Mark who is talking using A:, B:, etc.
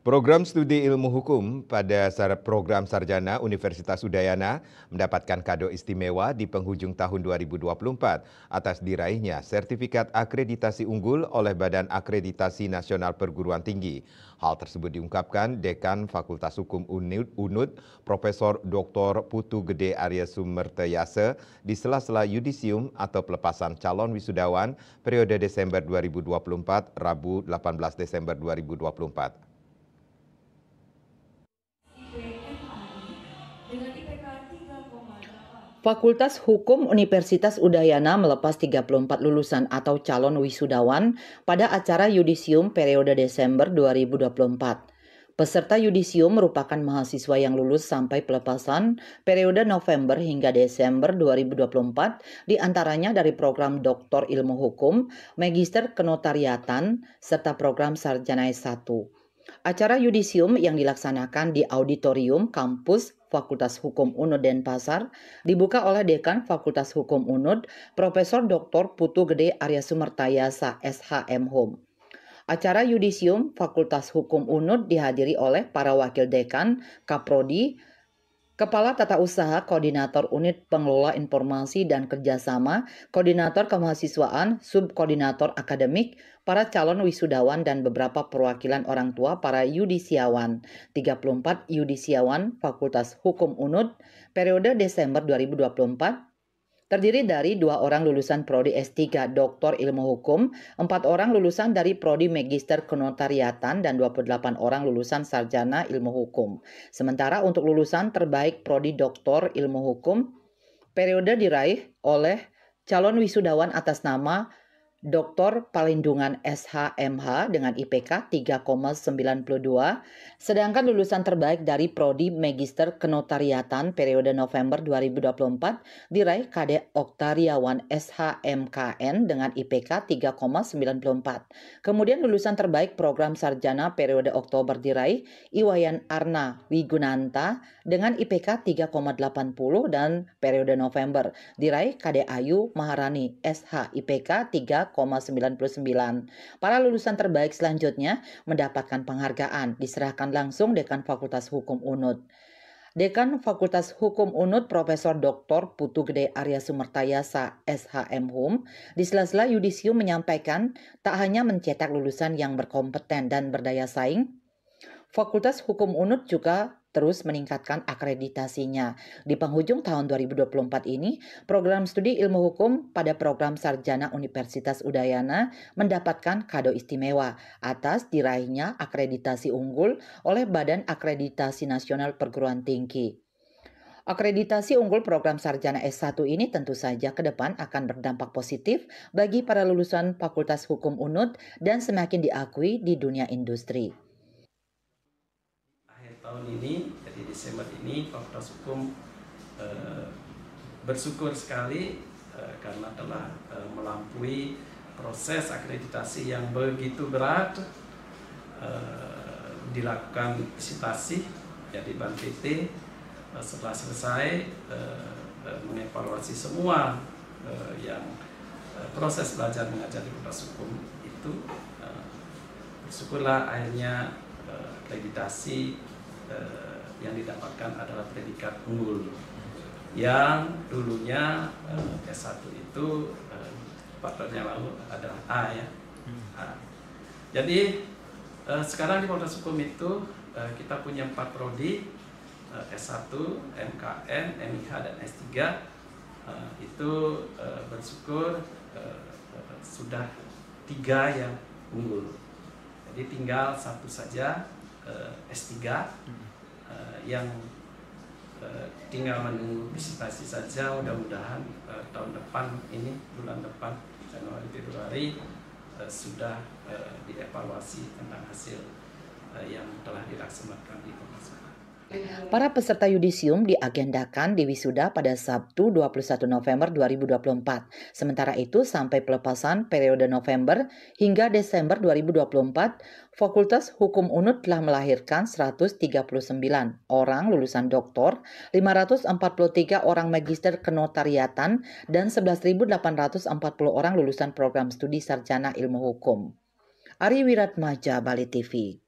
A: Program studi ilmu hukum pada program sarjana Universitas Udayana mendapatkan kado istimewa di penghujung tahun 2024 atas diraihnya sertifikat akreditasi unggul oleh Badan Akreditasi Nasional Perguruan Tinggi. Hal tersebut diungkapkan Dekan Fakultas Hukum UNUD, Profesor Dr. Putu Gede Arya Sumertayasa di sela-sela yudisium atau pelepasan calon wisudawan periode Desember 2024, Rabu 18 Desember 2024.
B: Fakultas Hukum Universitas Udayana melepas 34 lulusan atau calon wisudawan pada acara yudisium periode Desember 2024. Peserta yudisium merupakan mahasiswa yang lulus sampai pelepasan periode November hingga Desember 2024, diantaranya dari program Doktor Ilmu Hukum, Magister Kenotariatan, serta program Sarjana S1. Acara yudisium yang dilaksanakan di auditorium kampus Fakultas Hukum UNUD Denpasar dibuka oleh Dekan Fakultas Hukum UNUD, Profesor Dr. Putu Gede Arya Sumertayasa, SHM Hum. Acara yudisium Fakultas Hukum UNUD dihadiri oleh para wakil dekan, kaprodi, Kepala Tata Usaha, Koordinator Unit Pengelola Informasi dan Kerjasama, Koordinator Kemahasiswaan, Subkoordinator Akademik, para calon wisudawan dan beberapa perwakilan orang tua para yudisiawan. 34 yudisiawan Fakultas Hukum UNUD periode Desember 2024 terdiri dari 2 orang lulusan Prodi S3 Doktor Ilmu Hukum, 4 orang lulusan dari Prodi Magister Kenotariatan, dan 28 orang lulusan Sarjana Ilmu Hukum. Sementara untuk lulusan terbaik Prodi Doktor Ilmu Hukum, periode diraih oleh calon wisudawan atas nama Dr. Palindungan SHMH dengan IPK 3,92, sedangkan lulusan terbaik dari Prodi Magister Kenotariatan periode November 2024 diraih Kade Oktariawan SHMKN dengan IPK 3,94. Kemudian lulusan terbaik program sarjana periode Oktober diraih Iwayan Arna Wigunanta dengan IPK 3,80 dan periode November diraih Kade Ayu Maharani SH IPK 3,99. Para lulusan terbaik selanjutnya mendapatkan penghargaan diserahkan langsung Dekan Fakultas Hukum UNUD. Dekan Fakultas Hukum UNUD Profesor Dr. Putu Gede Arya Sumertayasa SHM Hum di sela-sela yudisium menyampaikan tak hanya mencetak lulusan yang berkompeten dan berdaya saing, Fakultas Hukum UNUD juga terus meningkatkan akreditasinya. Di penghujung tahun 2024 ini, program studi ilmu hukum pada program sarjana Universitas Udayana mendapatkan kado istimewa atas diraihnya akreditasi unggul oleh Badan Akreditasi Nasional Perguruan Tinggi. Akreditasi unggul program sarjana S1 ini tentu saja ke depan akan berdampak positif bagi para lulusan Fakultas Hukum UNUD dan semakin diakui di dunia industri.
C: Tahun ini, jadi Desember ini, Fakultas Hukum bersyukur sekali karena telah melampaui proses akreditasi yang begitu berat, dilakukan visitasi jadi BAN-PT. Setelah selesai mengevaluasi semua yang proses belajar mengajar di Fakultas Hukum itu, bersyukurlah akhirnya akreditasi yang didapatkan adalah predikat unggul yang dulunya S1 itu partnernya lalu adalah A ya. A. Jadi sekarang di Fakultas Hukum itu kita punya 4 prodi, S1, MKN, MIH, dan S3. Itu bersyukur sudah 3 yang unggul. Jadi tinggal 1 saja, S3 yang tinggal menunggu visitasi saja. Mudah-mudahan tahun depan ini, bulan depan Januari Februari sudah dievaluasi tentang hasil yang telah dilaksanakan di Fakultas.
B: Para peserta yudisium diagendakan di wisuda pada Sabtu 21 November 2024. Sementara itu sampai pelepasan periode November hingga Desember 2024, Fakultas Hukum UNUD telah melahirkan 139 orang lulusan doktor, 543 orang magister kenotariatan, dan 11.840 orang lulusan program studi sarjana ilmu hukum. Ari Wiratmaja, Bali TV.